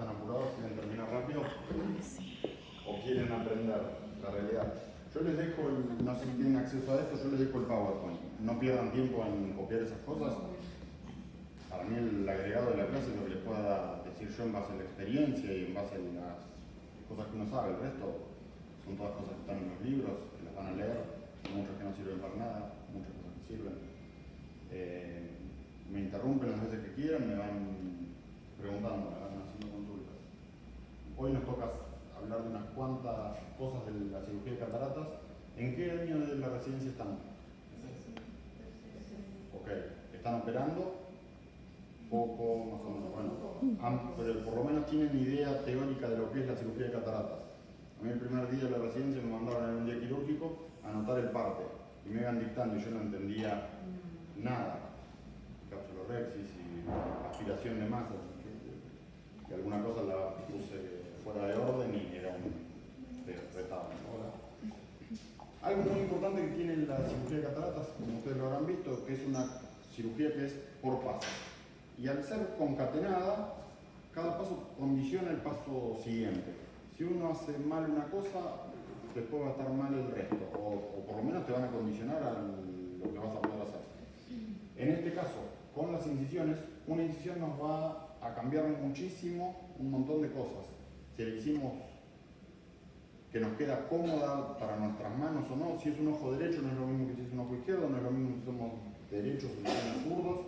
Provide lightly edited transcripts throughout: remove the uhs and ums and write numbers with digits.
están apurados, quieren terminar rápido o quieren aprender la realidad. Yo les dejo, no sé si tienen acceso a esto, yo les dejo el PowerPoint. No pierdan tiempo en copiar esas cosas. Para mí el agregado de la clase es lo que les pueda decir yo en base a la experiencia y en base a las cosas que uno sabe. El resto son todas cosas que están en los libros, que las van a leer, muchas que no sirven para nada, muchas cosas que sirven. Me interrumpen las veces que quieran, me van preguntando, me van haciendo consultas. Hoy nos toca hablar de unas cuantas cosas de la cirugía de cataratas. ¿En qué año de la residencia están? Ok, ¿están operando? Poco, más o menos, bueno, pero por lo menos tienen idea teórica de lo que es la cirugía de cataratas. A mí el primer día de la residencia me mandaron en un día quirúrgico a anotar el parte y me iban dictando y yo no entendía nada. Capsulorhexis y aspiración de masas, que alguna cosa la puse fuera de orden y era un retablo. Algo muy importante que tiene la cirugía de cataratas, como ustedes lo habrán visto, que es una cirugía que es por pasos. Y al ser concatenada, cada paso condiciona el paso siguiente. Si uno hace mal una cosa, después va a estar mal el resto, o por lo menos te van a condicionar a lo que vas a poder hacer. En este caso, con las incisiones, una incisión nos va a cambiar muchísimo un montón de cosas. Si le hicimos que nos queda cómoda para nuestras manos o no, si es un ojo derecho no es lo mismo que si es un ojo izquierdo, no es lo mismo si somos derechos o si somos zurdos.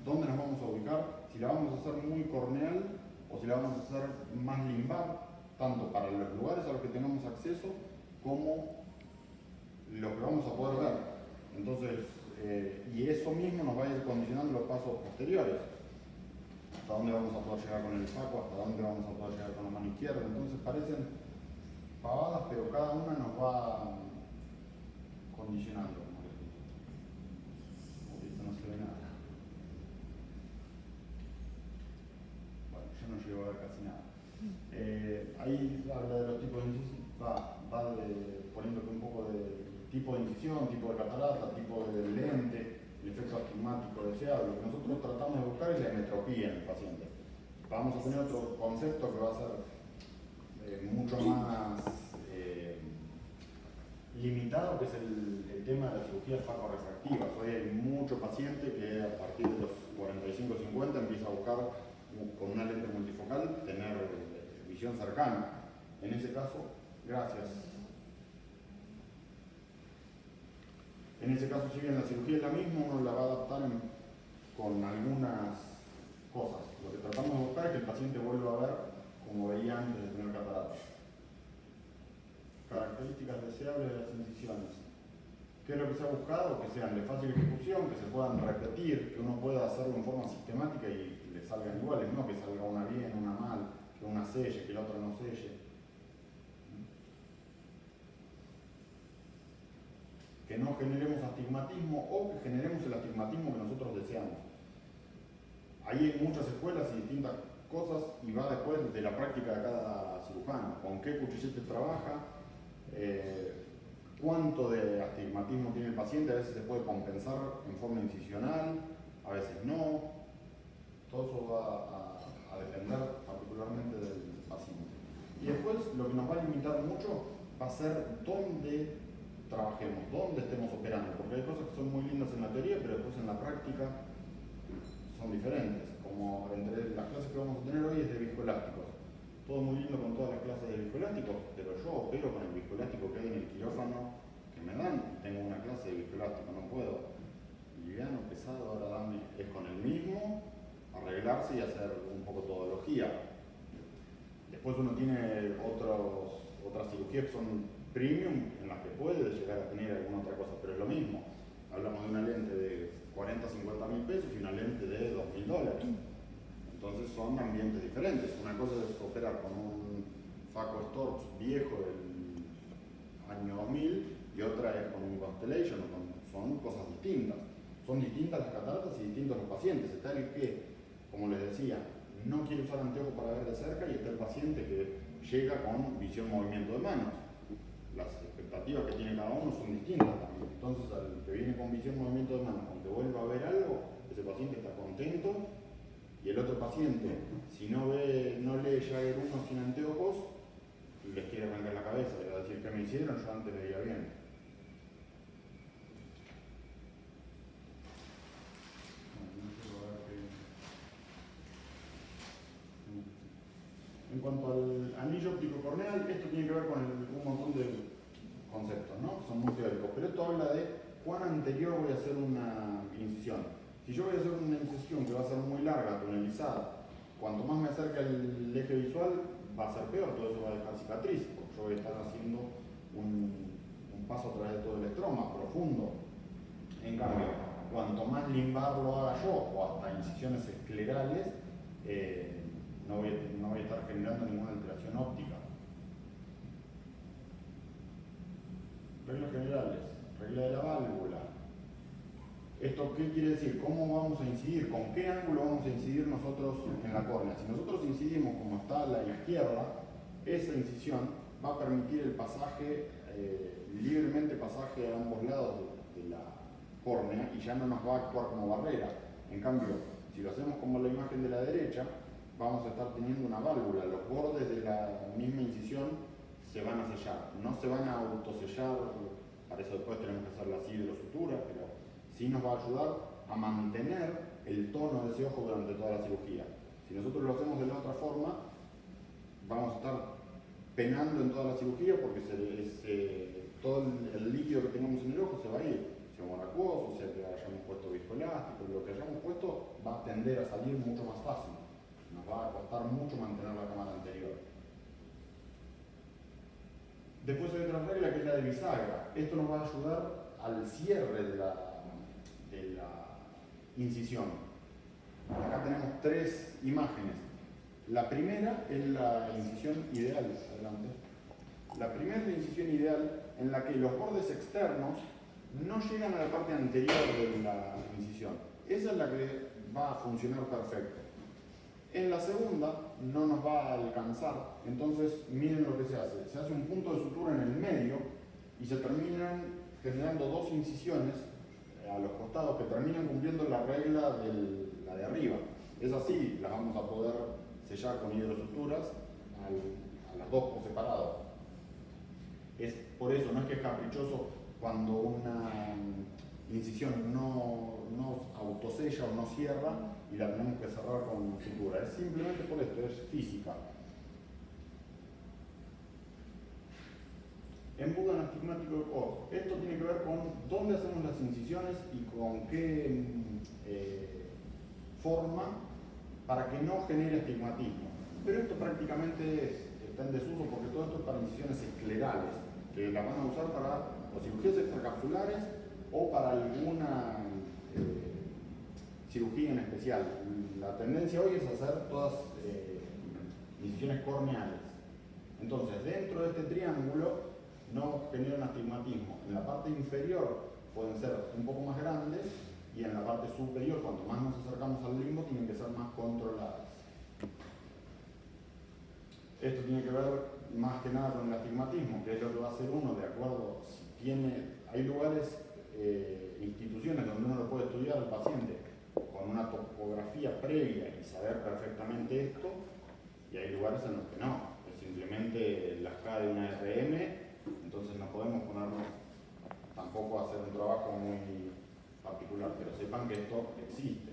¿Dónde nos vamos a ubicar? Si la vamos a hacer muy corneal o si la vamos a hacer más limbar, tanto para los lugares a los que tengamos acceso como lo que vamos a poder ver. Entonces, y eso mismo nos va a ir condicionando los pasos posteriores. Hasta dónde vamos a poder llegar con el saco, hasta dónde vamos a poder llegar con la mano izquierda. Entonces parecen pavadas, pero cada una nos va condicionando. Ahorita no se ve nada. Bueno, yo no llego a ver casi nada. Ahí habla de los tipos de incisión, va poniéndote un poco de tipo de incisión, tipo de catarata, tipo de lente, el efecto astigmático deseado. Lo que nosotros tratamos de buscar es la hemetropía en el paciente. Vamos a tener otro concepto que va a ser mucho más limitado, que es el tema de la cirugía facorrefractiva. Hoy hay mucho paciente que a partir de los 45-50 empieza a buscar con una lente multifocal tener visión cercana. En ese caso, gracias. En ese caso, si bien la cirugía es la misma, uno la va a adaptar con algunas cosas. Lo que tratamos de buscar es que el paciente vuelva a ver como veía antes de tener cataratas. Características deseables de las incisiones. ¿Qué es lo que se ha buscado? Que sean de fácil ejecución, que se puedan repetir, que uno pueda hacerlo en forma sistemática y le salgan iguales, no que salga una bien, una mal, que una selle, que la otra no selle. Que no generemos astigmatismo o que generemos el astigmatismo que nosotros deseamos. Ahí hay muchas escuelas y distintas cosas y va después de la práctica de cada cirujano. Con qué cuchillete trabaja, cuánto de astigmatismo tiene el paciente, a veces se puede compensar en forma incisional, a veces no. Todo eso va a depender particularmente del paciente. Y después lo que nos va a limitar mucho va a ser dónde trabajemos, dónde estemos operando, porque hay cosas que son muy lindas en la teoría, pero después en la práctica son diferentes. Como entre las clases que vamos a tener hoy es de viscoelásticos. Todo muy lindo con todas las clases de viscoelásticos, pero yo opero con el viscoelástico que hay en el quirófano que me dan. Tengo una clase de viscoelástico, no puedo. Liviano, pesado, ahora dame, es con el mismo, arreglarse y hacer un poco todología. Después uno tiene otras cirugías que son premium, en las que puede llegar a tener alguna otra cosa, pero es lo mismo. Hablamos de una lente de 40-50 mil pesos y una lente de $2.000. Entonces son ambientes diferentes. Una cosa es operar con un Phaco Storz viejo del año 2000 y otra es con un Constellation. Son cosas distintas. Son distintas las cataratas y distintos los pacientes. Está el que, como les decía, no quiere usar anteojos para ver de cerca y está el paciente que llega con visión movimiento de manos. Las expectativas que tiene cada uno son distintas también. Entonces, al que viene con visión movimiento de manos, aunque vuelva a ver algo, ese paciente está contento. Y el otro paciente, si no ve llega a ver uno sin anteojos, les quiere arrancar la cabeza, le va a decir que me hicieron, yo antes veía bien. En cuanto al anillo óptico corneal, esto tiene que ver con un montón de conceptos, ¿no? Son muy teóricos, pero esto habla de cuán anterior voy a hacer una incisión. Si yo voy a hacer una incisión que va a ser muy larga, tunelizada, cuanto más me acerque al eje visual, va a ser peor, todo eso va a dejar cicatriz, porque yo voy a estar haciendo un paso a través de todo el estroma, profundo. En cambio, cuanto más limbar lo haga yo, o hasta incisiones esclerales, no voy a estar generando ninguna alteración óptica. Reglas generales, regla de la válvula. ¿Esto qué quiere decir? ¿Cómo vamos a incidir? ¿Con qué ángulo vamos a incidir nosotros en la córnea? Si nosotros incidimos como está a la izquierda, esa incisión va a permitir el pasaje, libremente pasaje a ambos lados de la córnea y ya no nos va a actuar como barrera. En cambio, si lo hacemos como la imagen de la derecha, vamos a estar teniendo una válvula. Los bordes de la misma incisión se van a sellar, no se van a autosellar, para eso después tenemos que hacer la hidrosutura, pero sí nos va a ayudar a mantener el tono de ese ojo durante toda la cirugía. Si nosotros lo hacemos de la otra forma, vamos a estar penando en toda la cirugía porque todo el líquido que tengamos en el ojo se va a ir. Sea un acuoso, sea que hayamos puesto viscoelástico, lo que hayamos puesto va a tender a salir mucho más fácil. Nos va a costar mucho mantener la cámara anterior. Después hay otra regla que es la de bisagra. Esto nos va a ayudar al cierre de la incisión. Acá tenemos tres imágenes. La primera es la incisión ideal. Adelante. La primera es la incisión ideal en la que los bordes externos no llegan a la parte anterior de la incisión. Esa es la que va a funcionar perfecto. En la segunda no nos va a alcanzar, entonces miren lo que se hace. Se hace un punto de sutura en el medio y se terminan generando dos incisiones a los costados que terminan cumpliendo la regla de la de arriba. Es así, las vamos a poder sellar con hidrosuturas a las dos por separado. Es por eso, no es que es caprichoso cuando una incisión no autosella o no cierra y la tenemos que cerrar con sutura. Es simplemente por esto, es física. Embudo anastigmático de Koch. Esto tiene que ver con dónde hacemos las incisiones y con qué forma para que no genere astigmatismo. Pero esto prácticamente está en desuso porque todo esto es para incisiones esclerales, que la van a usar para o cirugías extracapsulares o para alguna cirugía en especial. La tendencia hoy es hacer todas incisiones corneales. Entonces, dentro de este triángulo no generan astigmatismo. En la parte inferior pueden ser un poco más grandes y en la parte superior, cuanto más nos acercamos al limbo, tienen que ser más controladas. Esto tiene que ver más que nada con el astigmatismo, que es lo que va a hacer uno de acuerdo si tiene. Hay lugares, instituciones donde uno lo puede estudiar al paciente con una topografía previa y saber perfectamente esto, y hay lugares en los que no, es simplemente la escala de una RM, entonces no podemos ponernos tampoco a hacer un trabajo muy particular, pero sepan que esto existe.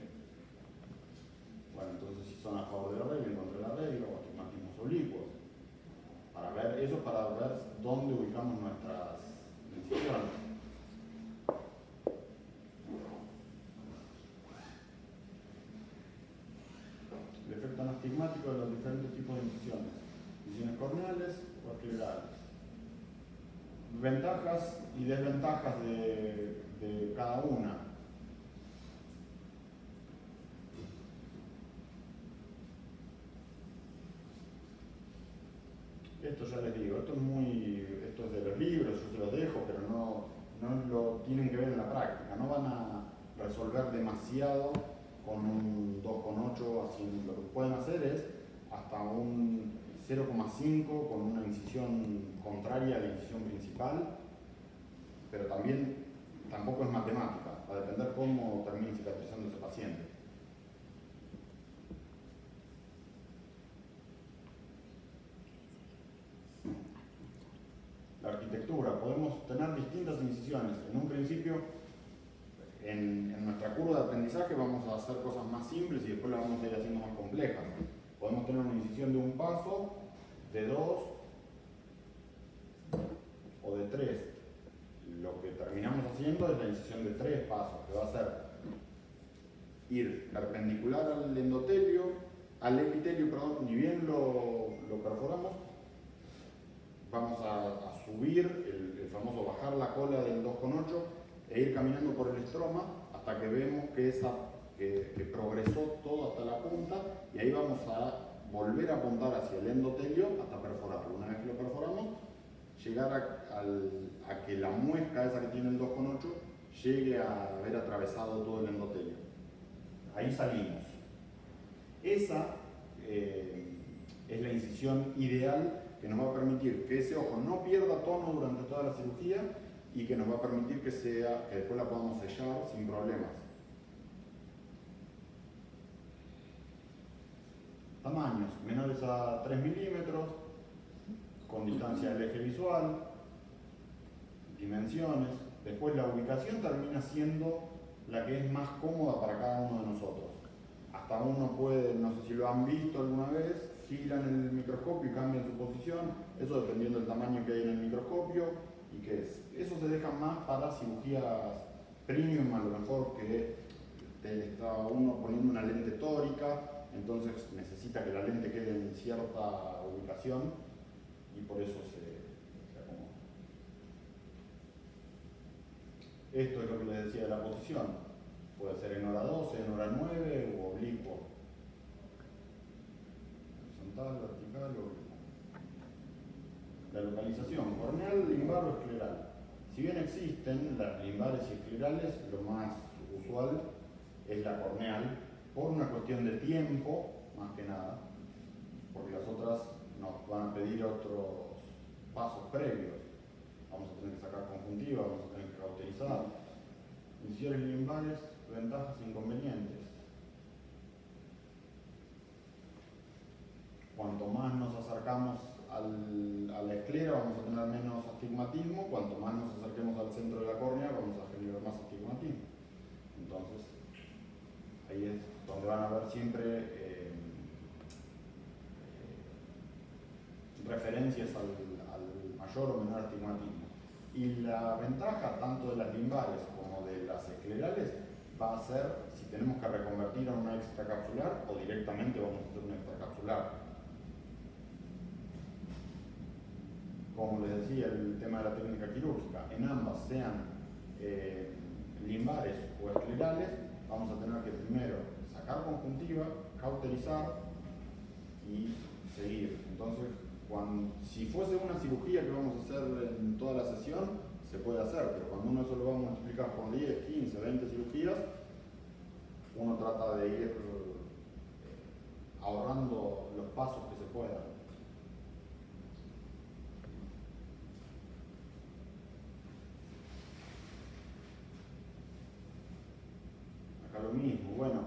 Bueno, entonces si son a favor de la regla, en contra de la regla, o astigmatismos oblicuos, para ver eso, para ver dónde ubicamos nuestras incisiones. El efecto anastigmático de los diferentes tipos de incisiones. Incisiones corneales o esclerales. Ventajas y desventajas de cada una. Esto ya les digo, esto es de los libros, yo se los dejo, pero no lo tienen que ver en la práctica, no van a resolver demasiado con un 2,8, así lo que pueden hacer es hasta un 0,5 con una incisión contraria a la incisión principal, pero tampoco es matemática, va a depender cómo termine cicatrizando ese paciente. estructura. Podemos tener distintas incisiones. En un principio, en nuestra curva de aprendizaje vamos a hacer cosas más simples y después las vamos a ir haciendo más complejas. Podemos tener una incisión de un paso, de 2 o de 3. Lo que terminamos haciendo es la incisión de 3 pasos, que va a ser ir perpendicular al endotelio, al epitelio, perdón, ni bien lo perforamos, vamos a subir, el famoso bajar la cola del 2,8 e ir caminando por el estroma hasta que vemos que progresó todo hasta la punta, y ahí vamos a volver a apuntar hacia el endotelio hasta perforarlo. Una vez que lo perforamos, llegar a que la muesca esa que tiene el 2,8 llegue a haber atravesado todo el endotelio. Ahí salimos. Esa es la incisión ideal que nos va a permitir que ese ojo no pierda tono durante toda la cirugía y que nos va a permitir que después la podamos sellar sin problemas. Tamaños menores a 3 milímetros, con distancia del eje visual, dimensiones. Después la ubicación termina siendo la que es más cómoda para cada uno de nosotros. Hasta uno puede, no sé si lo han visto alguna vez, giran el microscopio y cambian su posición, eso dependiendo del tamaño que hay en el microscopio y qué es. Eso se deja más para cirugías premium, a lo mejor que está uno poniendo una lente tórica, entonces necesita que la lente quede en cierta ubicación y por eso se acomoda. Esto es lo que les decía de la posición. Puede ser en hora 12, en hora 9 o oblicuo. Horizontal, vertical o oblicuo. La localización, corneal, limbar o escleral. Si bien existen las limbares y esclerales, lo más usual es la corneal, por una cuestión de tiempo, más que nada, porque las otras nos van a pedir otros pasos previos. Vamos a tener que sacar conjuntiva, vamos a tener que cauterizar. Incisiones limbares, ventajas e inconvenientes. Cuanto más nos acercamos a la esclera vamos a tener menos astigmatismo, cuanto más nos acerquemos al centro de la córnea vamos a generar más astigmatismo. Entonces, ahí es donde van a ver siempre referencias al mayor o menor astigmatismo. Y la ventaja tanto de las limbares como de las esclerales va a ser si tenemos que reconvertir a una extracapsular o directamente vamos a hacer una extracapsular. Como les decía, el tema de la técnica quirúrgica, en ambas, sean limbares o esclerales, vamos a tener que primero sacar conjuntiva, cauterizar y seguir. Entonces, si fuese una cirugía que vamos a hacer en toda la sesión, se puede hacer, pero cuando uno eso lo va a multiplicar por 10, 15, 20 cirugías, uno trata de ir ahorrando los pasos que se puedan. Acá lo mismo. Bueno,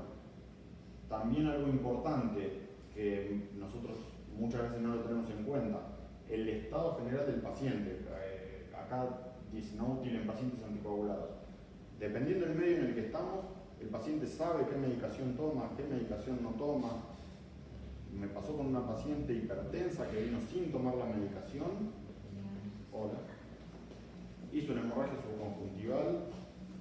también algo importante que nosotros muchas veces no lo tenemos en cuenta, el estado general del paciente. Acá dice no útil en pacientes anticoagulados. Dependiendo del medio en el que estamos, el paciente sabe qué medicación toma, qué medicación no toma. Me pasó con una paciente hipertensa que vino sin tomar la medicación. Hola. Hizo una hemorragia subconjuntival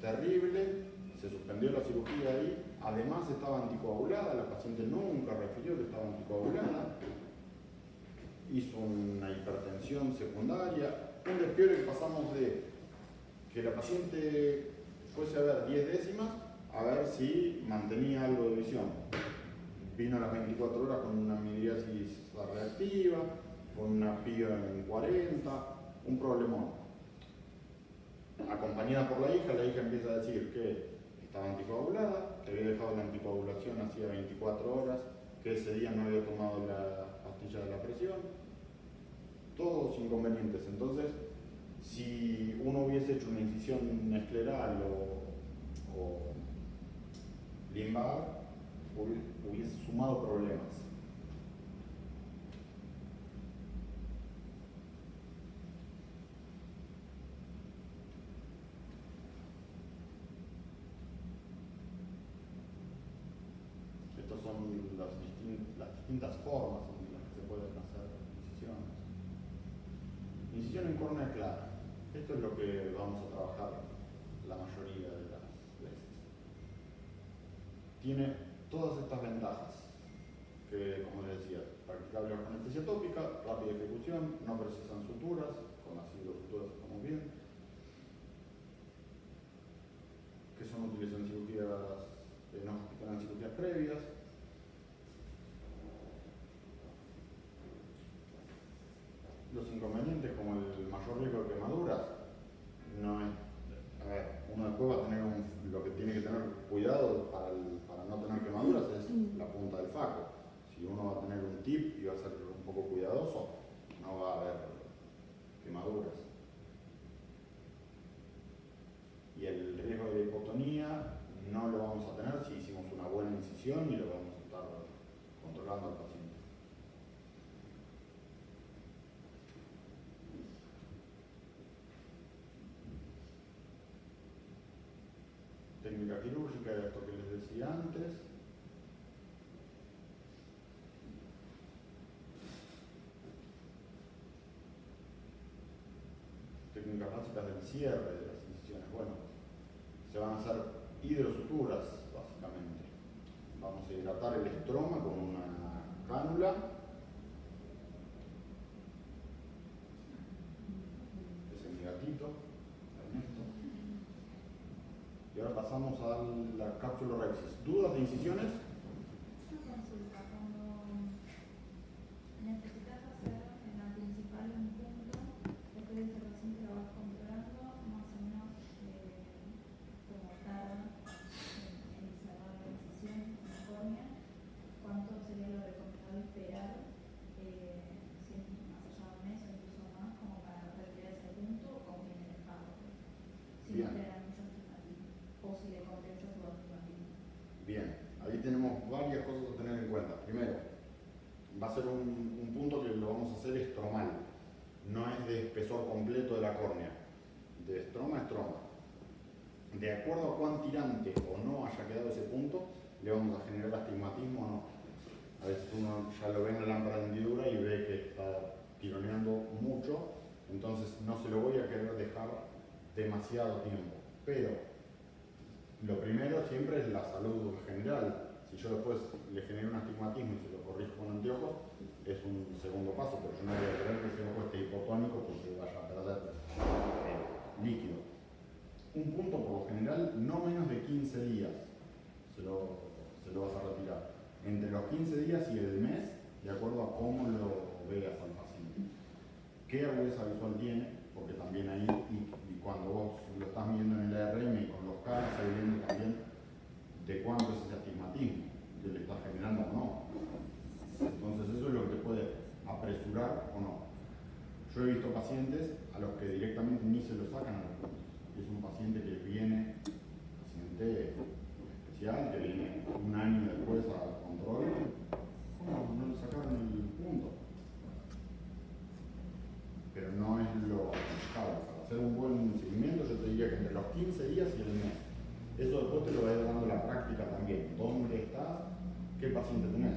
terrible, se suspendió la cirugía ahí, además estaba anticoagulada, la paciente nunca refirió que estaba anticoagulada, hizo una hipertensión secundaria, un despiole que pasamos de que la paciente fuese a ver 10 décimas a ver si mantenía algo de visión. Vino a las 24 horas con una midriasis reactiva, con una PIO en 40, un problemón. Acompañada por la hija empieza a decir que estaba anticoagulada, que había dejado la anticoagulación hacía 24 horas, que ese día no había tomado la pastilla de la presión, todos inconvenientes. Entonces, si uno hubiese hecho una incisión escleral o limbar, hubiese sumado problemas. las distintas formas en las que se pueden hacer incisiones. Incisión en córnea clara. Esto es lo que vamos a trabajar la mayoría de las veces. Tiene todas estas ventajas, que como les decía, practicable bajo anestesia tópica, rápida ejecución, no precisan suturas, con las suturas estamos bien, que son útiles en cirugías, no hospitalan cirugías previas. Los inconvenientes, como el mayor riesgo de quemaduras, no es. A ver, uno después va a tener lo que tiene que tener cuidado para no tener quemaduras es la punta del faco. Si uno va a tener un tip y va a ser un poco cuidadoso, no va a haber quemaduras. Y el riesgo de hipotonía no lo vamos a tener si hicimos una buena incisión y lo vamos a estar controlando al paciente. Técnica quirúrgica, esto que les decía antes. Técnicas básicas del cierre de las incisiones. Bueno, se van a hacer hidrosuturas, básicamente. Vamos a hidratar el estroma con una cánula. Ese es mi gatito, Ernesto. Y ahora pasamos a la capsulorhexis. ¿Dudas de incisiones? Una consulta, cuando necesitas hacer en la principal un punto, después de que el paciente lo vas controlando, más o menos como tarda en cerrar la incisión en la córnea, ¿cuánto sería lo recomendable esperar, si es más allá de un mes o incluso más, como para retirar ese punto, o conviene dejarlo? Si no te dan mucho estigmatismo, o si le compensa su estigmatismo. Bien, ahí tenemos varias cosas a tener en cuenta. Primero, va a ser un punto que lo vamos a hacer estromal, no es de espesor completo de la córnea, de estroma a estroma. De acuerdo a cuán tirante o no haya quedado ese punto, le vamos a generar astigmatismo o no. A veces uno ya lo ve en la lámpara de hendidura y ve que está tironeando mucho, entonces no se lo voy a querer dejar demasiado tiempo. Pero lo primero siempre es la salud general. Si yo después le genero un astigmatismo y se lo corrijo con anteojos, es un segundo paso, pero yo no voy a querer que ese ojo esté hipotónico porque vaya a perder líquido. Un punto por lo general no menos de 15 días se lo vas a retirar. Entre los 15 días y el mes, de acuerdo a cómo lo veas al paciente. ¿Qué agudeza visual tiene? Porque también ahí, y cuando vos lo estás viendo en el ARM y con los CAR, se viendo también de cuánto es ese astigmatismo, que le está generando o no. Entonces eso es lo que te puede apresurar o no. Yo he visto pacientes a los que directamente ni se lo sacan a los puntos. Y es un paciente que viene, paciente especial, que viene un año después al control. ¿Cómo no le sacaron el punto? Pero no es lo aconsejable. Para hacer un buen seguimiento yo te diría que entre los 15 días y el mes. Eso después te lo va a ir dando la práctica también. ¿Dónde estás? ¿Qué paciente tenés?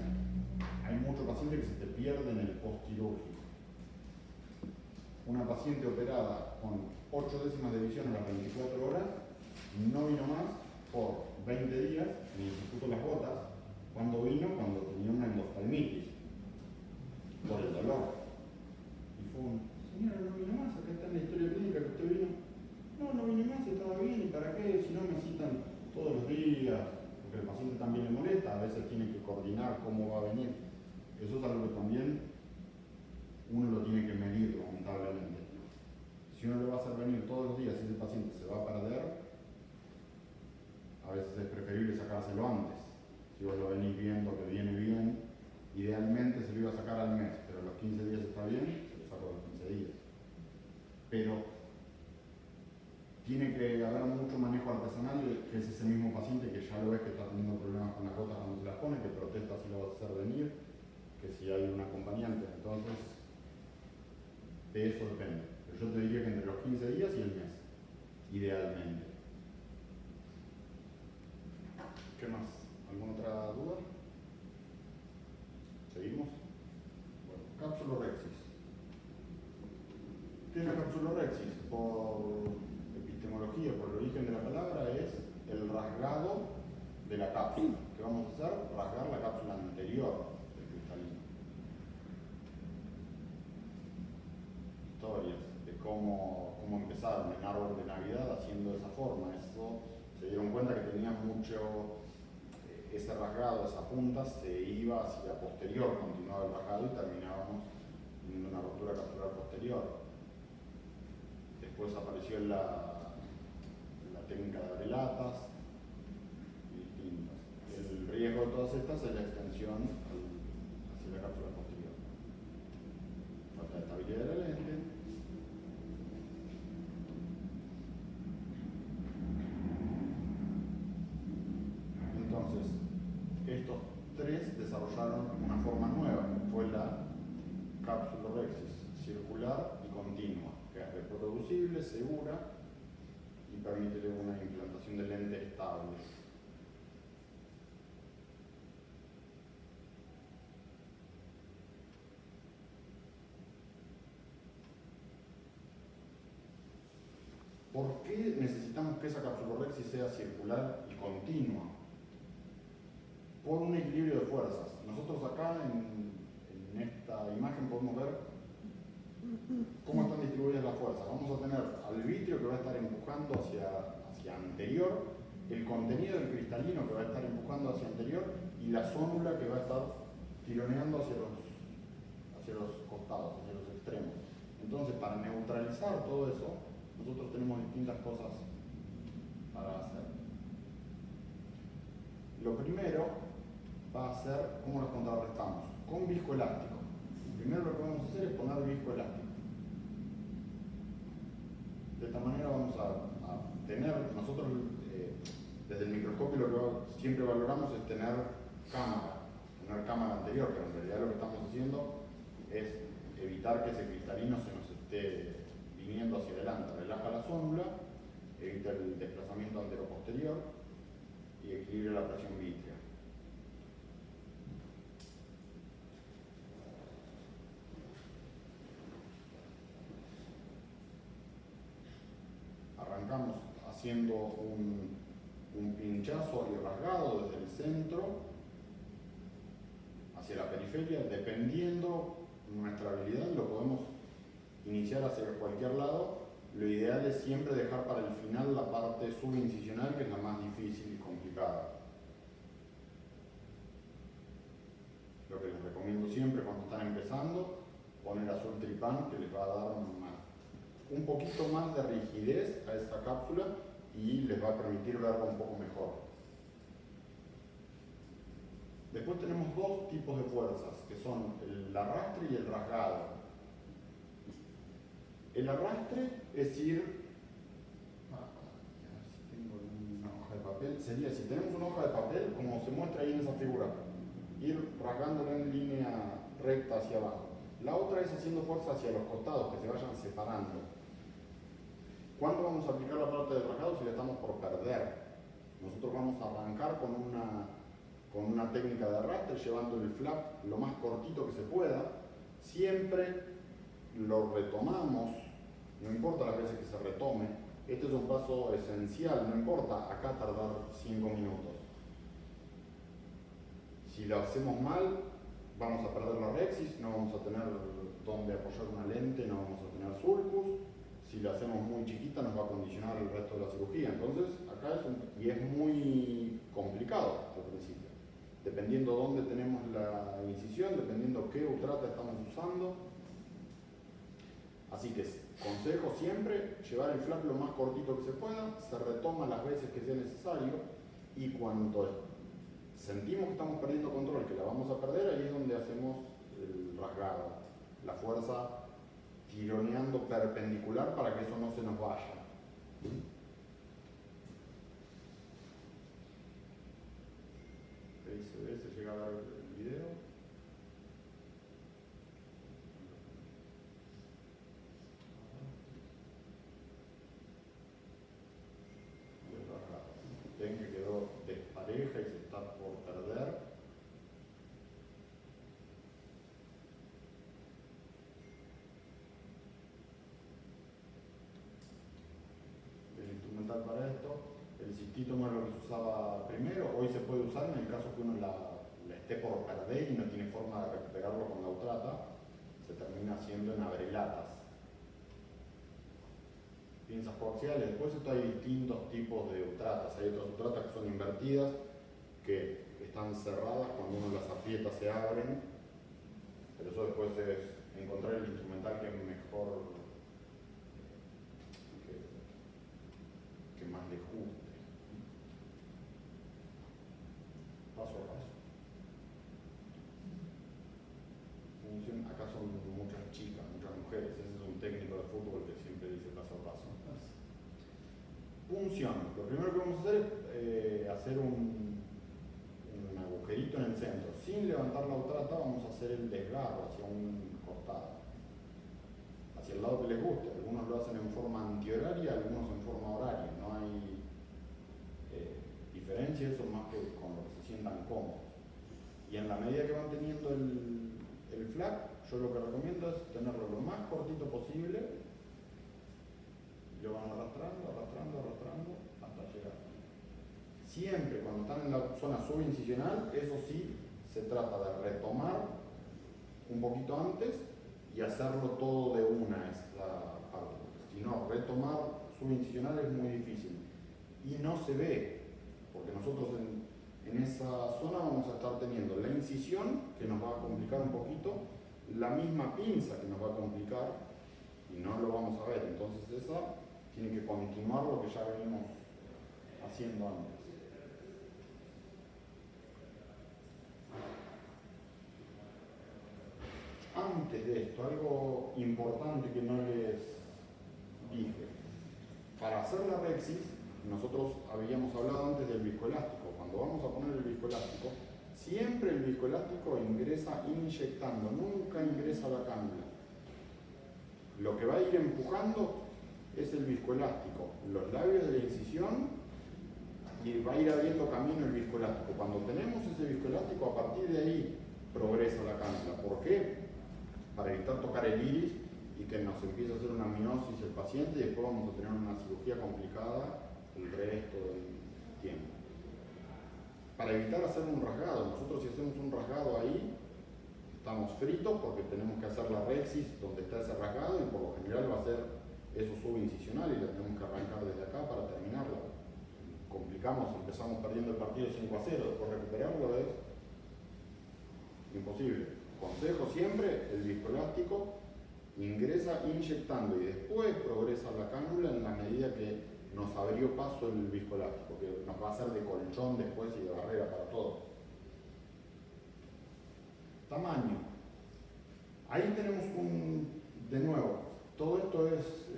Hay muchos pacientes que se te pierden en el postquirúrgico. Una paciente operada con 8 décimas de visión a las 24 horas no vino más por 20 días en el Instituto Las Botas. Cuando vino, cuando tenía una endoftalmitis por el dolor. Y fue un, señora, no vino más, acá está en la historia clínica que usted vino. No vine más, estaba bien, ¿y para qué? Si no me citan todos los días, porque el paciente también le molesta, a veces tiene que coordinar cómo va a venir. Eso es algo que también uno lo tiene que medir, lamentablemente. Si uno lo va a hacer venir todos los días y ese paciente se va a perder, a veces es preferible sacárselo antes. Si vos lo venís viendo que viene bien, idealmente se lo iba a sacar al mes, pero a los 15 días está bien, se lo saco a los 15 días. Pero tiene que haber mucho manejo artesanal, que es ese mismo paciente que ya lo ves que está teniendo problemas con las gotas cuando se las pone, que protesta si lo vas a hacer venir, que si hay un acompañante. Entonces, de eso depende. Pero yo te diría que entre los 15 días y el mes, idealmente. ¿Qué más? ¿Alguna otra duda? ¿Seguimos? Bueno, capsulorhexis. ¿Qué es la capsulorhexis? Por epistemología, por el origen de la palabra, es el rasgado de la cápsula. ¿Qué vamos a hacer? Rasgar la cápsula anterior del cristalino. Historias de cómo empezaron en árbol de Navidad haciendo de esa forma. Eso se dieron cuenta que tenía mucho, ese rasgado, esa punta se iba hacia posterior, continuaba el rasgado y terminábamos teniendo una ruptura capsular posterior. Después apareció la técnica de abrelatas y distintas. El riesgo de todas estas es la extensión hacia la cápsula posterior. Falta de estabilidad de la lente. Entonces, estos tres desarrollaron una forma nueva, que fue la capsulorhexis, circular y continua, que es reproducible, segura y permite una implantación de lente estable. ¿Por qué necesitamos que esa capsulorhexis sea circular y continua? Por un equilibrio de fuerzas. Nosotros acá en esta imagen podemos ver cómo están distribuidas las fuerzas. Vamos a tener al vitrio que va a estar empujando hacia anterior, el contenido del cristalino que va a estar empujando hacia anterior y la zónula que va a estar tironeando hacia los costados, hacia los extremos. Entonces, para neutralizar todo eso, nosotros tenemos distintas cosas para hacer. Lo primero va a ser cómo los contrarrestamos, con viscoelástico. Primero lo que vamos a hacer es poner viscoelástico. De esta manera vamos a tener, nosotros desde el microscopio lo que siempre valoramos es tener cámara anterior, pero en realidad lo que estamos haciendo es evitar que ese cristalino se nos esté viniendo hacia adelante. Relaja la zónula, evita el desplazamiento antero-posterior y equilibra la presión vítrea. Arrancamos haciendo un pinchazo y rasgado desde el centro hacia la periferia, dependiendo nuestra habilidad, lo podemos iniciar hacia cualquier lado. Lo ideal es siempre dejar para el final la parte subincisional, que es la más difícil y complicada. Lo que les recomiendo siempre cuando están empezando, poner azul tripán, que les va a dar un poquito más de rigidez a esta cápsula y les va a permitir verla un poco mejor. Después tenemos dos tipos de fuerzas, que son el arrastre y el rasgado. El arrastre es ir, a ver si tengo una hoja de papel, sería, si tenemos una hoja de papel, como se muestra ahí en esa figura, ir rasgándola en línea recta hacia abajo. La otra es haciendo fuerza hacia los costados, que se vayan separando. ¿Cuándo vamos a aplicar la parte del rasgado? Si la estamos por perder. Nosotros vamos a arrancar con una técnica de arrastre, llevando el flap lo más cortito que se pueda. Siempre lo retomamos, no importa las veces que se retome. Este es un paso esencial, no importa acá tardar 5 minutos. Si lo hacemos mal, vamos a perder la rhexis, no vamos a tener donde apoyar una lente, no vamos a tener sulcus. Si la hacemos muy chiquita nos va a condicionar el resto de la cirugía. Entonces, acá es muy complicado al principio. Dependiendo dónde tenemos la incisión, dependiendo qué utrata estamos usando. Así que, consejo siempre, llevar el flap lo más cortito que se pueda, se retoma las veces que sea necesario y cuando sentimos que estamos perdiendo control, que la vamos a perder, ahí es donde hacemos el rasgado, la fuerza tironeando perpendicular para que eso no se nos vaya. Ahí se llega a ver el video. Ven que quedó despareja y se está por perder. cistito no era lo que se usaba primero, hoy se puede usar en el caso que uno la esté por perder y no tiene forma de recuperarlo con la utrata, se termina haciendo en abrelatas. Pinzas coaxiales, después esto hay distintos tipos de utratas, hay otras utratas que son invertidas, que están cerradas, cuando uno las aprieta se abren, pero eso después es encontrar el instrumental que mejor, que más le guste. Paso a paso. Acá son muchas chicas, muchas mujeres, ese es un técnico de fútbol que siempre dice paso a paso. Punción, lo primero que vamos a hacer es hacer un agujerito en el centro. Sin levantar la utrata vamos a hacer el desgarro hacia un costado, hacia el lado que les guste. Algunos lo hacen en forma antihoraria, algunos en forma horaria. No hay diferencia, eso más que con lo que se sientan cómodos. Y en la medida que van teniendo el flap, yo lo que recomiendo es tenerlo lo más cortito posible. Lo van arrastrando, arrastrando, arrastrando hasta llegar. Siempre cuando están en la zona subincisional, eso sí, se trata de retomar un poquito antes y hacerlo todo de una esta parte. Si no, retomar subincisional es muy difícil y no se ve, porque nosotros en esa zona vamos a estar teniendo la incisión, que nos va a complicar un poquito, la misma pinza que nos va a complicar y no lo vamos a ver. Entonces esa tiene que continuar lo que ya venimos haciendo antes. Antes de esto, algo importante que no les dije. Para hacer la rexis, nosotros habíamos hablado antes del viscoelástico. Cuando vamos a poner el viscoelástico, siempre el viscoelástico ingresa inyectando, nunca ingresa la cánula. Lo que va a ir empujando es el viscoelástico, los labios de la incisión, y va a ir abriendo camino el viscoelástico. Cuando tenemos ese viscoelástico, a partir de ahí progresa la cánula. ¿Por qué? Para evitar tocar el iris y que nos empiece a hacer una miosis el paciente y después vamos a tener una cirugía complicada el resto del tiempo. Para evitar hacer un rasgado, nosotros si hacemos un rasgado ahí, estamos fritos porque tenemos que hacer la rexis donde está ese rasgado y por lo general va a ser eso subincisional y la tenemos que arrancar desde acá para terminarla. Complicamos, empezamos perdiendo el partido 5-0, después recuperarlo es imposible. Consejo siempre, el viscoelástico ingresa inyectando y después progresa la cánula en la medida que nos abrió paso el viscoelástico, que nos va a hacer de colchón después y de barrera para todo. Tamaño. Ahí tenemos de nuevo, todo esto es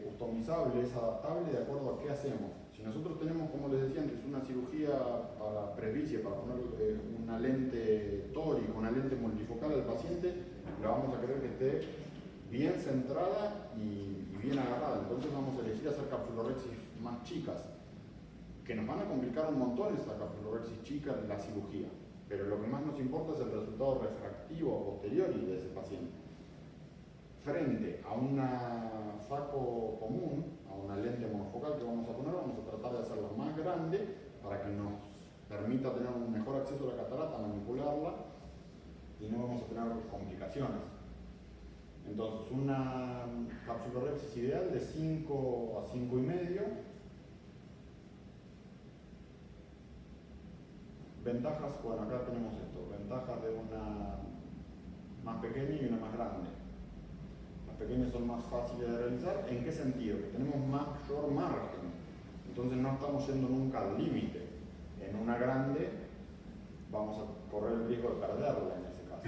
customizable, es adaptable de acuerdo a qué hacemos. Si nosotros tenemos, como les decía antes, una cirugía para presbicia, para poner una lente tórica, una lente multifocal al paciente, la vamos a querer que esté bien centrada y bien agarrada. Entonces vamos a elegir hacer capsulorexis más chicas, que nos van a complicar un montón esa capsulorexis chica en la cirugía. Pero lo que más nos importa es el resultado refractivo posterior de ese paciente. Frente a una foco común, a una lente monofocal que vamos a poner, vamos a tratar de hacerla más grande para que nos permita tener un mejor acceso a la catarata, manipularla y no vamos a tener complicaciones. Entonces, una capsulorexis ideal de 5 a 5,5. Ventajas, bueno, acá tenemos esto, ventajas de una más pequeña y una más grande. Las pequeñas son más fáciles de realizar, ¿en qué sentido? Que tenemos mayor margen, entonces no estamos yendo nunca al límite. En una grande vamos a correr el riesgo de perderla en ese caso.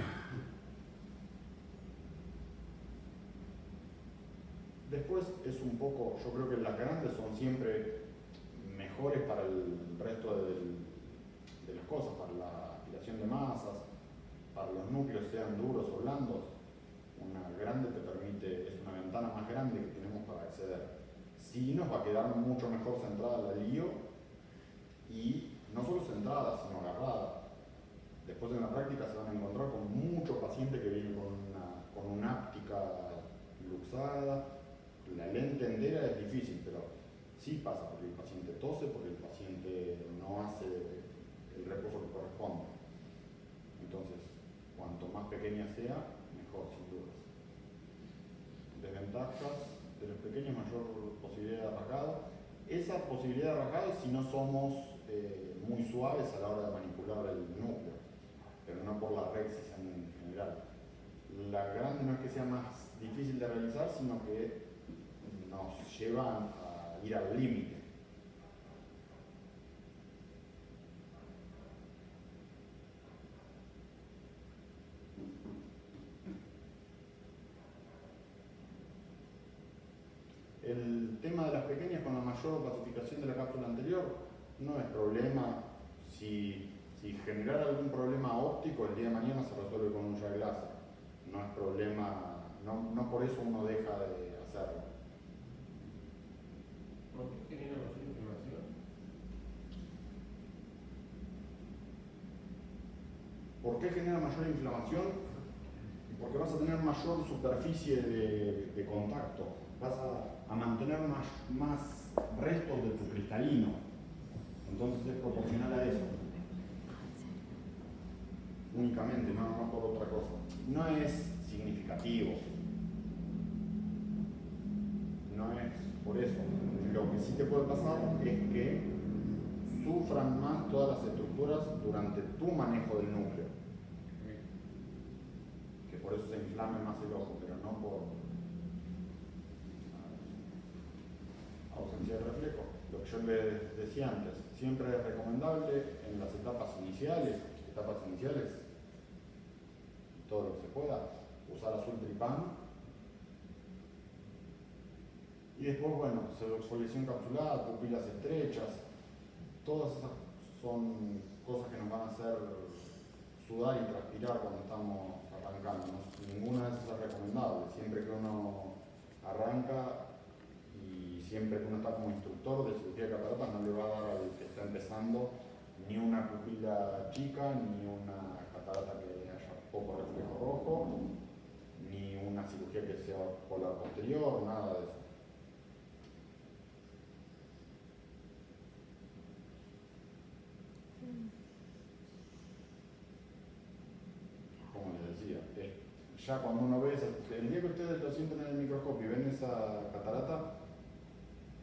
Después es un poco, yo creo que las grandes son siempre mejores para el resto de las cosas, para la aspiración de masas, para los núcleos sean duros o blandos. Una grande te permite, es una ventana más grande que tenemos para acceder. Sí nos va a quedar mucho mejor centrada la lío y no solo centrada, sino agarrada. Después en la práctica se van a encontrar con muchos pacientes que vienen con una áptica luxada. La lente entera es difícil, pero sí pasa porque el paciente tose, porque el paciente no hace el reposo que corresponde. Entonces, cuanto más pequeña sea, mejor, sin dudas. Desventajas de los pequeños, mayor posibilidad de rasgado. Esa posibilidad de rasgado es si no somos muy suaves a la hora de manipular el núcleo, pero no por la rexis en general. La grande no es que sea más difícil de realizar, sino que nos lleva a ir al límite. El tema de las pequeñas con la mayor opacificación de la cápsula anterior no es problema. Si generara algún problema óptico, el día de mañana se resuelve con un ray láser. No es problema, no por eso uno deja de hacerlo. ¿Por qué genera mayor inflamación? ¿Por qué genera mayor inflamación? Porque vas a tener mayor superficie de contacto, vas a mantener más restos de tu cristalino, entonces es proporcional a eso. Únicamente, no por otra cosa. No es significativo. No es por eso. Lo que sí te puede pasar es que sufran más todas las estructuras durante tu manejo del núcleo. Que por eso se inflame más el ojo, pero no por ausencia de reflejo. Lo que yo les decía antes, siempre es recomendable en las etapas iniciales, todo lo que se pueda, usar azul tripán. Y después, bueno, pseudoexfoliación capsulada, pupilas estrechas, todas esas son cosas que nos van a hacer sudar y transpirar cuando estamos arrancando. Ninguna de esas es recomendable. Siempre que uno arranca y siempre que uno está como instructor de cirugía de cataratas, no le va a dar al que está empezando ni una pupila chica, ni una catarata que haya poco reflejo rojo, ni una cirugía que sea polar posterior, nada de eso. Como les decía, ya cuando uno ve, el día que ustedes lo sienten en el microscopio y ven esa catarata,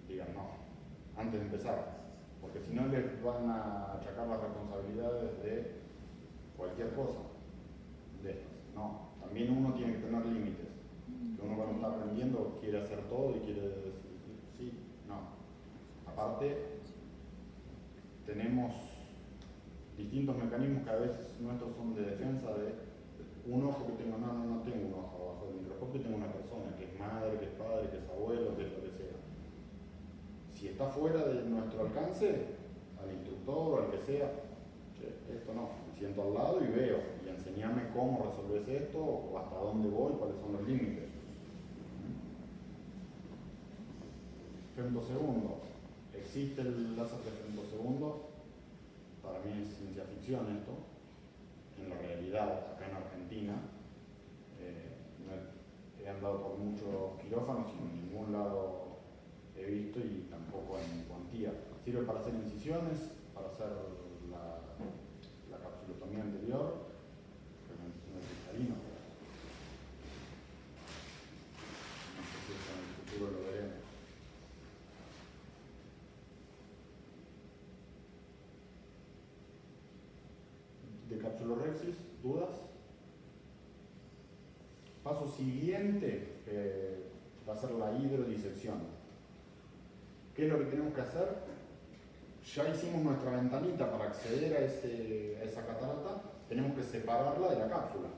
digan no, antes de empezar, porque si no les van a achacar las responsabilidades de cualquier cosa de estas. No, también uno tiene que tener límites. Que uno cuando está aprendiendo quiere hacer todo y quiere decir sí, no. Aparte, tenemos distintos mecanismos que a veces nuestros son de defensa de un ojo que tengo, no tengo un ojo abajo del microscopio, tengo una persona que es madre, que es padre, que es abuelo, que es lo que sea. Si está fuera de nuestro alcance, al instructor o al que sea, esto no, me siento al lado y veo, y enseñame cómo resolves esto, o hasta dónde voy, cuáles son los límites. Femtosegundos. ¿Existe el láser de femtosegundos? Para mí es ciencia ficción esto. En la realidad, acá en Argentina, he andado por muchos quirófanos y en ningún lado he visto, y tampoco en cuantía. Sirve para hacer incisiones, para hacer la capsulotomía anterior, pero no es cristalino. No sé si eso en el futuro lo veremos. De capsulorhexis, ¿dudas? Paso siguiente va a ser la hidrodisección. ¿Qué es lo que tenemos que hacer? Ya hicimos nuestra ventanita para acceder a esa catarata, tenemos que separarla de la cápsula.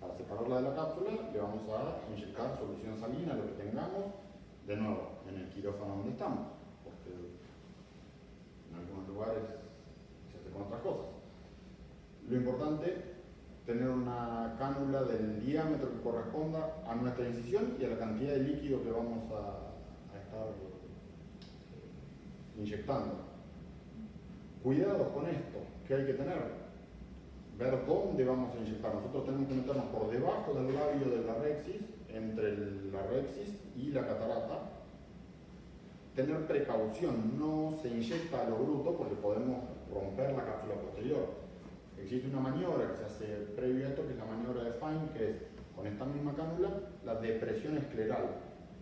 Para separarla de la cápsula le vamos a inyectar solución salina, lo que tengamos, de nuevo, en el quirófano donde estamos, porque en algunos lugares se hace con otras cosas. Lo importante, tener una cánula del diámetro que corresponda a nuestra incisión y a la cantidad de líquido que vamos a estar inyectando. Cuidado con esto, que hay que tener. Ver dónde vamos a inyectar. Nosotros tenemos que meternos por debajo del labio de la rexis, entre la rexis y la catarata. tener precaución, no se inyecta a lo bruto porque podemos romper la cápsula posterior. Existe una maniobra que se hace previo a esto, que es la maniobra de Fine, que es con esta misma cánula, la depresión escleral.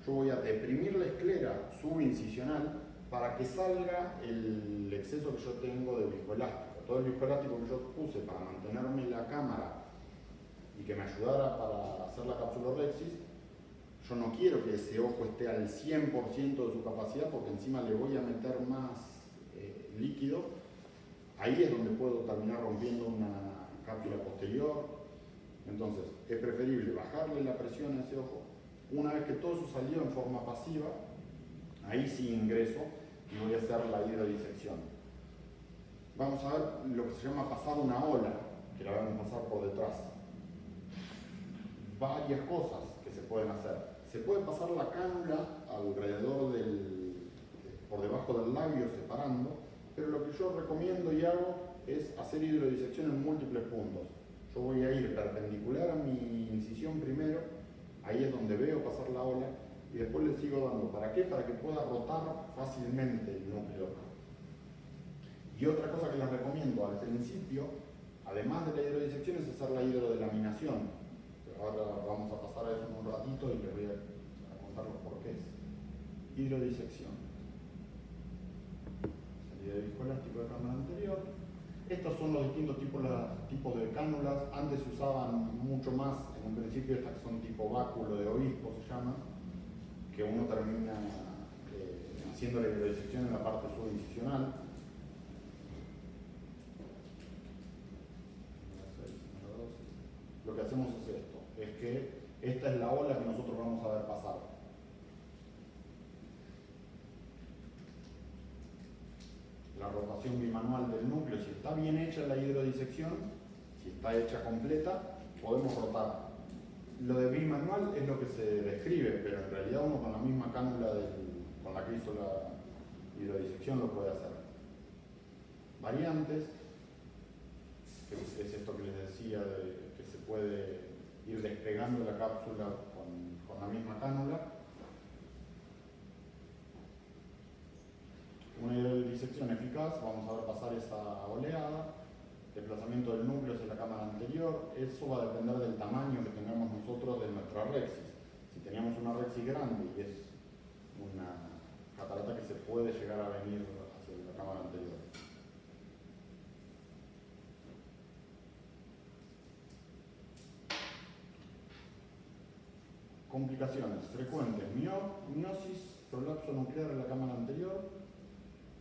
Yo voy a deprimir la esclera subincisional para que salga el exceso que yo tengo de viscoelástico. Todo el viscoelástico que yo puse para mantenerme la cámara y que me ayudara para hacer la capsulorhexis, yo no quiero que ese ojo esté al 100% de su capacidad porque encima le voy a meter más líquido. Ahí es donde puedo terminar rompiendo una cápsula posterior. Entonces, es preferible bajarle la presión a ese ojo. Una vez que todo eso salió en forma pasiva, ahí sí ingreso y voy a hacer la hidrodisección. Vamos a ver lo que se llama pasar una ola, que la vamos a pasar por detrás. Varias cosas que se pueden hacer. Se puede pasar la cánula alrededor por debajo del labio separando, pero lo que yo recomiendo y hago es hacer hidrodisección en múltiples puntos. Yo voy a ir perpendicular a mi incisión primero, ahí es donde veo pasar la ola, y después le sigo dando. ¿Para qué? Para que pueda rotar fácilmente el núcleo. Y otra cosa que les recomiendo al principio, además de la hidrodisección, es hacer la hidrodelaminación. Ahora vamos a pasar a eso en un ratito y les voy a contar los porqués. Hidrodisección. Salida de viscoelástico de cámara anterior. Estos son los distintos tipos de cánulas. Antes se usaban mucho más, en un principio estas que son tipo báculo de obispo se llaman, que uno termina haciendo la hidrodisección en la parte subincisional. Lo que hacemos es esto, es que esta es la ola que nosotros vamos a ver pasar. La rotación bimanual del núcleo, si está bien hecha la hidrodisección, si está hecha completa, podemos rotar. Lo de bimanual es lo que se describe, pero en realidad uno con la misma cánula con la que hizo la hidrodisección lo puede hacer. Variantes, que es esto que les decía, que se puede ir despegando la cápsula con la misma cánula. Una hidrodisección eficaz, vamos a ver pasar esa oleada. Desplazamiento del núcleo hacia la cámara anterior, eso va a depender del tamaño que tengamos nosotros de nuestra rexis. Si teníamos una rexis grande y es una catarata que se puede llegar a venir hacia la cámara anterior. Complicaciones frecuentes: miosis, prolapso nuclear en la cámara anterior,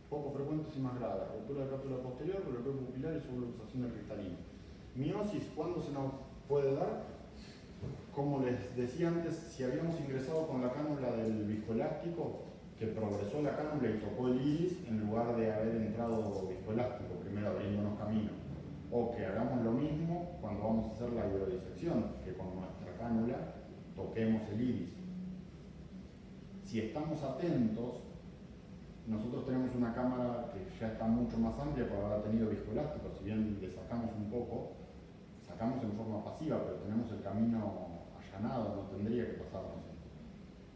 poco frecuentes y más graves: ruptura de cápsula posterior, bloqueo pupilar y subluxación del cristalino. Miosis, ¿cuándo se nos puede dar? Como les decía antes, si habíamos ingresado con la cánula del viscoelástico, que progresó la cánula y tocó el iris en lugar de haber entrado viscoelástico, primero abriéndonos camino. O que hagamos lo mismo cuando vamos a hacer la hidrodisección, que con nuestra cánula toquemos el iris. Si estamos atentos, nosotros tenemos una cámara que ya está mucho más amplia por haber tenido viscoelástico. Si bien le sacamos un poco, sacamos en forma pasiva, pero tenemos el camino allanado, no tendría que pasarnos esto.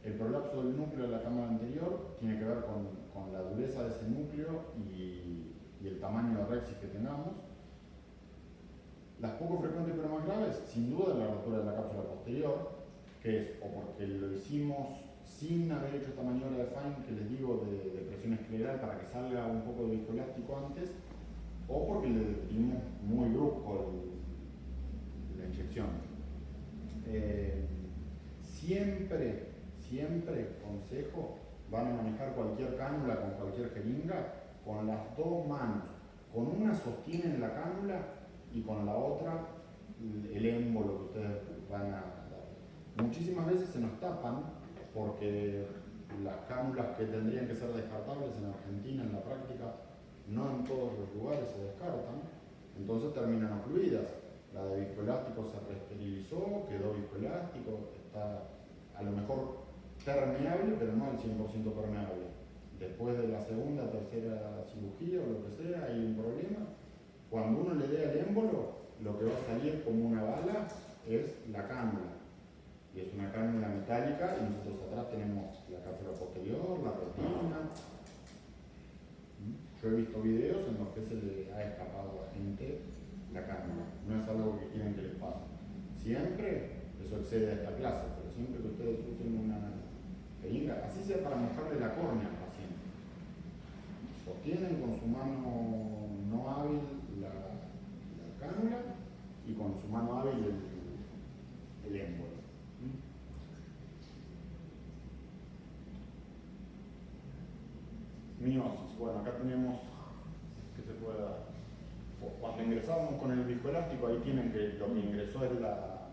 El prolapso del núcleo de la cámara anterior tiene que ver con la dureza de ese núcleo y el tamaño de rexis que tengamos. Las poco frecuentes pero más graves, sin duda, la rotura de la cápsula posterior, que es o porque lo hicimos sin haber hecho esta maniobra de Fine que les digo de presión escleral para que salga un poco de viscoelástico antes, o porque le dimos muy brusco la inyección. Siempre consejo, van a manejar cualquier cánula con cualquier jeringa con las dos manos. Con una sostienen la cánula y con la otra el émbolo que ustedes van a dar. Muchísimas veces se nos tapan porque las cánulas que tendrían que ser descartables en Argentina en la práctica, no en todos los lugares se descartan, entonces terminan ocluidas. La de viscoelástico se reesterilizó, quedó viscoelástico, está a lo mejor permeable, pero no al 100% permeable. Después de la segunda, tercera cirugía o lo que sea, hay un problema. Cuando uno le dé al émbolo, lo que va a salir como una bala es la cánula. Y es una una cánula metálica y nosotros atrás tenemos la cápsula posterior, la retina. Yo he visto videos en los que se le ha escapado a gente la cánula. No es algo que quieren que les pase. Siempre eso excede a esta clase, pero siempre que ustedes usen una jeringa, así sea para mojarle la córnea al paciente, sostienen con su mano no hábil la cánula y con su mano hábil el émbolo. Miosis. Bueno, acá tenemos que se puede dar. Cuando ingresamos con el viscoelástico, ahí tienen que lo que ingresó es la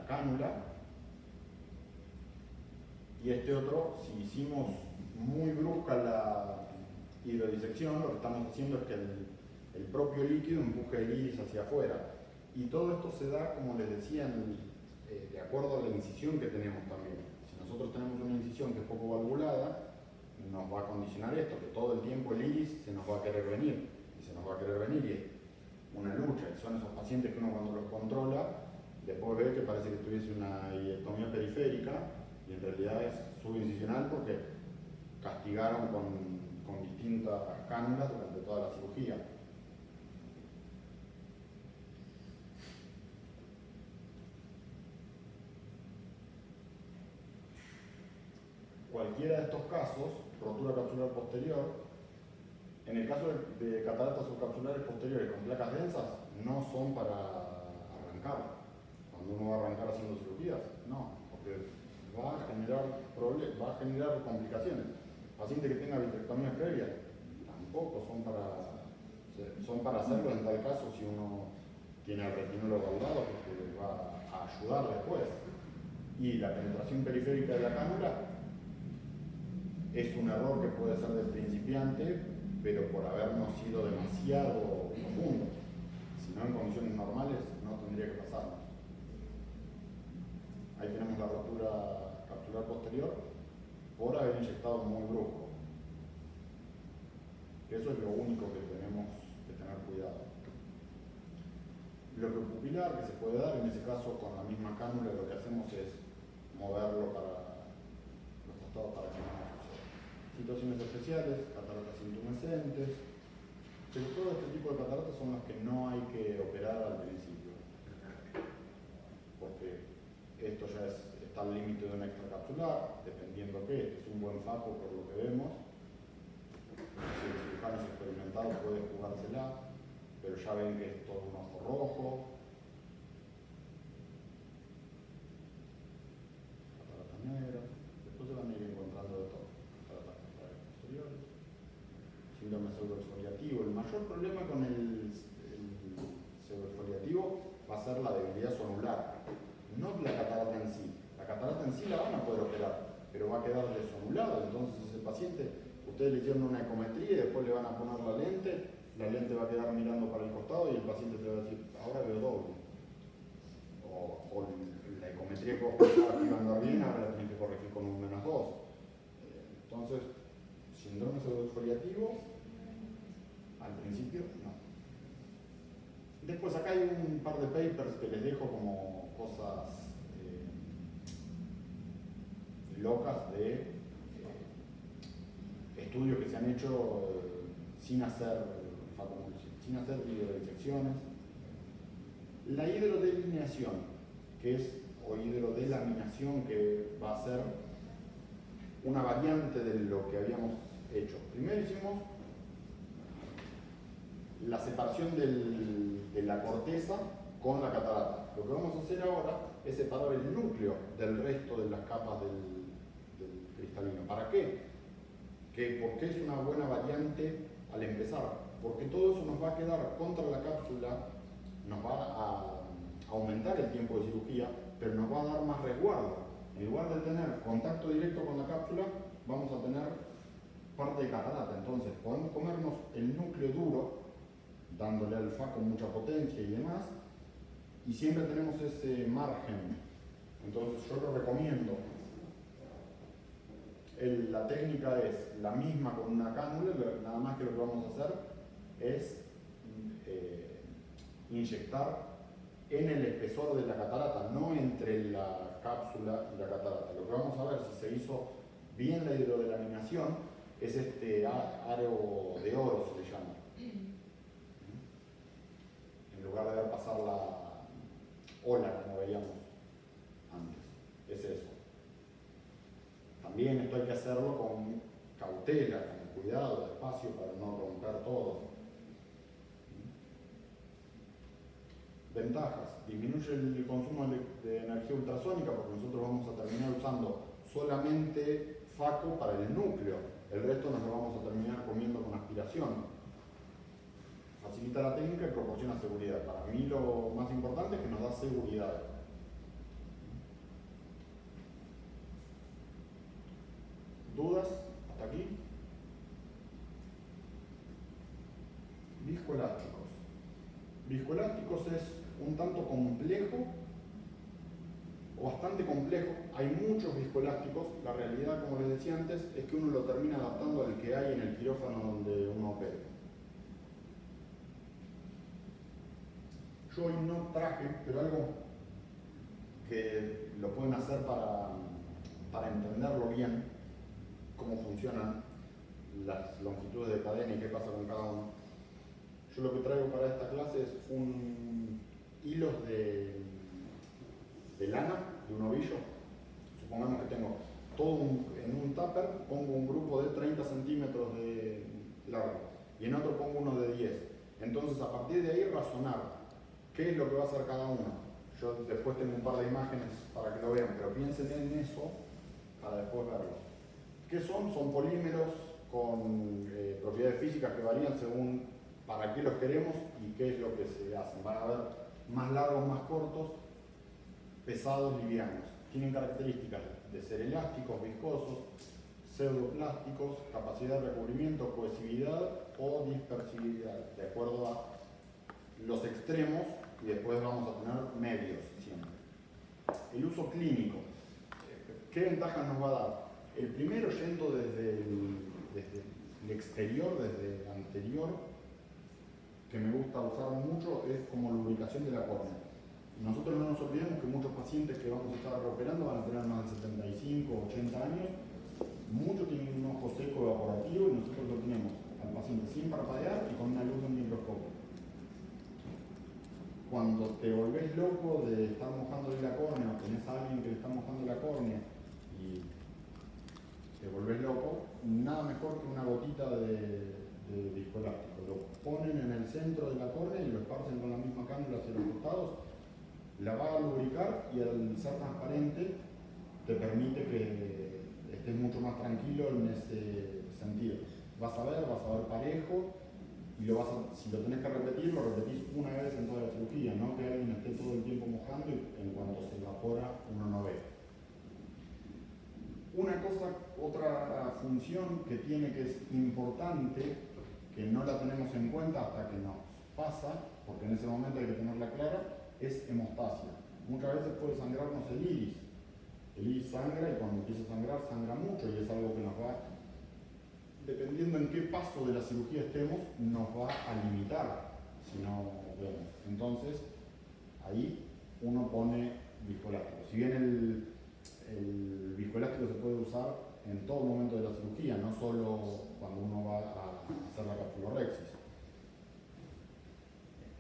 cánula. Y este otro, si hicimos muy brusca la hidrodisección, lo que estamos haciendo es que el propio líquido empuje el iris hacia afuera. Y todo esto se da, como les decía, de acuerdo a la incisión que tenemos también. Si nosotros tenemos una incisión que es poco valvulada, nos va a condicionar esto, que todo el tiempo el iris se nos va a querer venir. Y se nos va a querer venir y es una lucha. Y son esos pacientes que uno cuando los controla, después ve que parece que tuviese una iectomía periférica, y en realidad es subincisional porque castigaron con distintas cánulas durante toda la cirugía. Cualquiera de estos casos, rotura capsular posterior, en el caso de cataratas subcapsulares posteriores con placas densas, no son para arrancar. Cuando uno va a arrancar haciendo cirugías, no, porque va a generar problemas, va a generar complicaciones. Paciente que tenga vitrectomía previa, tampoco son para hacerlo en tal caso si uno tiene el retinolo valvado, porque va a ayudar después. Y la penetración periférica de la cánula es un error que puede ser del principiante, pero por habernos sido demasiado profundos. Si no, en condiciones normales no tendría que pasarnos. Ahí tenemos la rotura capsular posterior por haber inyectado muy brusco. Eso es lo único que tenemos que tener cuidado. Bloqueo pupilar que se puede dar, en ese caso con la misma cánula lo que hacemos es moverlo para los costados para que no suceda. Situaciones especiales, cataratas intumescentes, pero todo este tipo de cataratas son las que no hay que operar al principio, porque esto ya está al límite de una extracapsular, dependiendo que este es un buen faco por lo que vemos. Si el cirujano es experimentado puede jugársela, pero ya ven que es todo un ojo rojo. Cataratas negras, después se van a ir encontrando de todo. Cataratas posteriores, síndrome pseudoexfoliativo. El mayor problema con el pseudoexfoliativo va a ser la debilidad sonular, no la catarata en sí. La catarata en sí la van a poder operar, pero va a quedar desonulado. Entonces ese paciente, ustedes le hicieron una ecometría y después le van a poner la lente va a quedar mirando para el costado y el paciente te va a decir, ahora veo doble. O la ecometría que vos pensabas que iba a andar bien, ahora la tenés que corregir con un -2. Entonces, síndrome pseudoexfoliativo, al principio no. Después acá hay un par de papers que les dejo como cosas locas de estudios que se han hecho sin hacer hidrodisecciones. La hidrodelineación, o hidrodelaminación, que va a ser una variante de lo que habíamos hecho. Primero hicimos la separación de la corteza con la catarata. Lo que vamos a hacer ahora es separar el núcleo del resto de las capas del cristalino. ¿Para qué? Porque es una buena variante al empezar, porque todo eso nos va a quedar contra la cápsula, nos va a aumentar el tiempo de cirugía, pero nos va a dar más resguardo. En lugar de tener contacto directo con la cápsula, vamos a tener parte de catarata. Entonces podemos comernos el núcleo duro, dándole al faco mucha potencia y demás, y siempre tenemos ese margen. Entonces yo lo recomiendo. La técnica es la misma con una cánula, nada más que lo que vamos a hacer es inyectar en el espesor de la catarata, no entre la cápsula y la catarata. Lo que vamos a ver si se hizo bien la hidrodelaminación es este aro de oro, se le llama. En lugar de ver pasar la ola como veíamos antes. Es eso. También esto hay que hacerlo con cautela, con cuidado, despacio, para no romper todo. Ventajas. Disminuye el consumo de energía ultrasónica porque nosotros vamos a terminar usando solamente FACO para el núcleo. El resto nos lo vamos a terminar comiendo con aspiración. Facilita la técnica y proporciona seguridad. Para mí lo más importante es que nos da seguridad. ¿Dudas hasta aquí? Viscoelásticos. Viscoelásticos es un tanto complejo, o bastante complejo. Hay muchos viscoelásticos. La realidad, como les decía antes, es que uno lo termina adaptando al que hay en el quirófano donde uno opera. Yo hoy no traje, pero algo que lo pueden hacer para entenderlo bien, cómo funcionan las longitudes de cadena y qué pasa con cada uno. Yo lo que traigo para esta clase es hilos de lana, de un ovillo. Supongamos que tengo todo en un tupper, pongo un grupo de 30 centímetros de largo y en otro pongo uno de 10. Entonces, a partir de ahí, razonar qué es lo que va a hacer cada uno. Yo después tengo un par de imágenes para que lo vean, pero piensen en eso para después verlo. ¿Qué son? Son polímeros con propiedades físicas que varían según para qué los queremos y qué es lo que se hacen. Van a ver más largos, más cortos, pesados, livianos. Tienen características de ser elásticos, viscosos, pseudoplásticos, capacidad de recubrimiento, cohesividad o dispersividad, de acuerdo a los extremos, y después vamos a tener medios siempre. El uso clínico. ¿Qué ventajas nos va a dar? El primero, yendo desde el exterior, desde el anterior, que me gusta usar mucho, es como lubricación de la córnea. Nosotros no nos olvidemos que muchos pacientes que vamos a estar operando van a tener más de 75 o 80 años. Muchos tienen un ojo seco evaporativo y nosotros lo tenemos al paciente sin parpadear y con una luz de un microscopio. Cuando te volvés loco de estar mojándole la córnea o tenés a alguien que le está mojando la córnea y te volvés loco, nada mejor que una gotita de viscoelástico. Lo ponen en el centro de la córnea y lo esparcen con la misma cánula hacia los costados, la va a lubricar y al ser transparente te permite que estés mucho más tranquilo en ese sentido. Vas a ver parejo y si lo tenés que repetir, lo repetís una vez en toda la cirugía, no que alguien esté todo el tiempo mojando y en cuanto se evapora uno no ve. Otra función que tiene que es importante, que no la tenemos en cuenta hasta que nos pasa, porque en ese momento hay que tenerla clara, es hemostasia. Muchas veces puede sangrarnos el iris. El iris sangra y cuando empieza a sangrar, sangra mucho y es algo que nos va, dependiendo en qué paso de la cirugía estemos, nos va a limitar si no vemos. Entonces, ahí uno pone viscoelástico. Si bien el viscoelástico se puede usar en todo momento de la cirugía, no solo cuando uno va a hacer la capsulorhexis.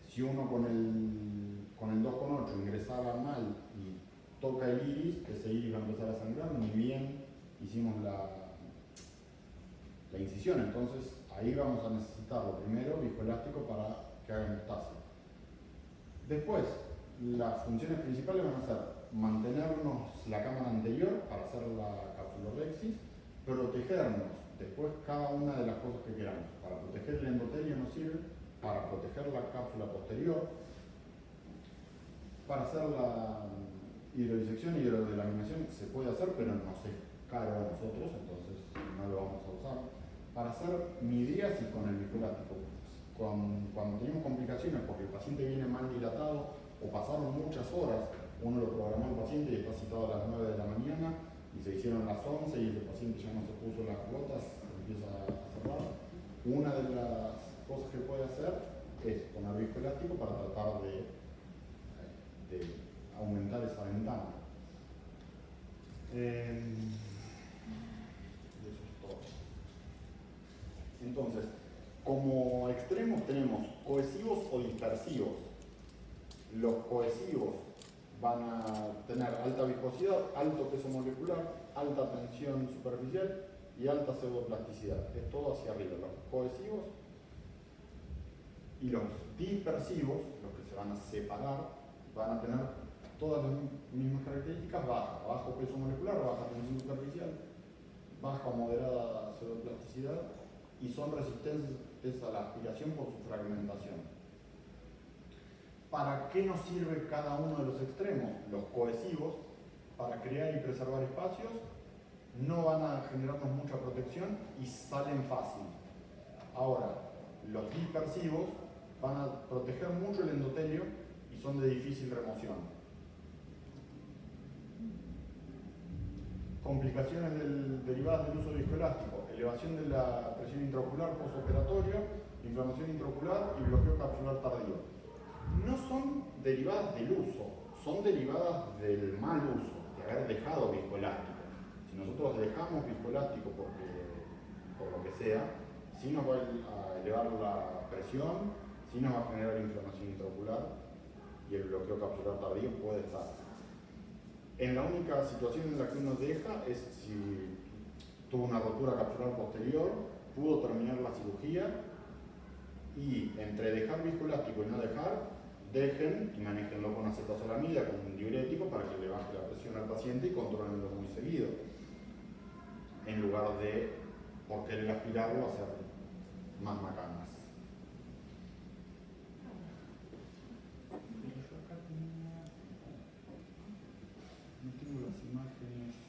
Si uno con el 2,8 ingresaba mal y toca el iris, ese iris va a empezar a sangrar, ni bien hicimos la incisión. Entonces ahí vamos a necesitar lo primero viscoelástico para que haga hemostasia. Después, las funciones principales van a ser mantenernos la cámara anterior para hacer la capsulorhexis, protegernos después cada una de las cosas que queramos. Para proteger el endotelio nos sirve, para proteger la cápsula posterior, para hacer la hidrodisección y hidrodelaminación se puede hacer, pero nos es caro a nosotros, entonces no lo vamos a usar. Para hacer midriasis con el viscoelástico, cuando tenemos complicaciones porque el paciente viene mal dilatado o pasaron muchas horas, uno lo programó al paciente y está citado a las 9 de la mañana y se hicieron las 11 y el paciente ya no se puso las gotas, empieza a cerrar. Una de las cosas que puede hacer es poner viscoelástico para tratar de de aumentar esa ventana. Eso es todo. Entonces, como extremos tenemos cohesivos o dispersivos. Los cohesivos van a tener alta viscosidad, alto peso molecular, alta tensión superficial y alta pseudoplasticidad. Es todo hacia arriba. Los cohesivos y los dispersivos, los que se van a separar, van a tener todas las mismas características: bajo peso molecular, baja tensión superficial, baja o moderada pseudoplasticidad, y son resistentes a la aspiración por su fragmentación. ¿Para qué nos sirve cada uno de los extremos? Los cohesivos, para crear y preservar espacios, no van a generarnos mucha protección y salen fácil. Ahora, los dispersivos van a proteger mucho el endotelio y son de difícil remoción. Complicaciones derivadas del uso de viscoelástico: elevación de la presión intraocular postoperatorio, inflamación intraocular y bloqueo capsular tardío. No son derivadas del uso, son derivadas del mal uso, de haber dejado viscoelástico. Si nosotros dejamos viscoelástico por lo que sea, sí nos va a elevar la presión, sí nos va a generar inflamación intraocular y el bloqueo capsular tardío puede estar. En la única situación en la que uno deja es si tuvo una rotura capsular posterior, pudo terminar la cirugía, y entre dejar viscoelástico y no dejar, dejen y manéjenlo con acetazolamida, con un diurético, para que le baje la presión al paciente y controlenlo muy seguido, en lugar de, por querer aspirarlo, hacer más macanas. Yo acá tengo las imágenes.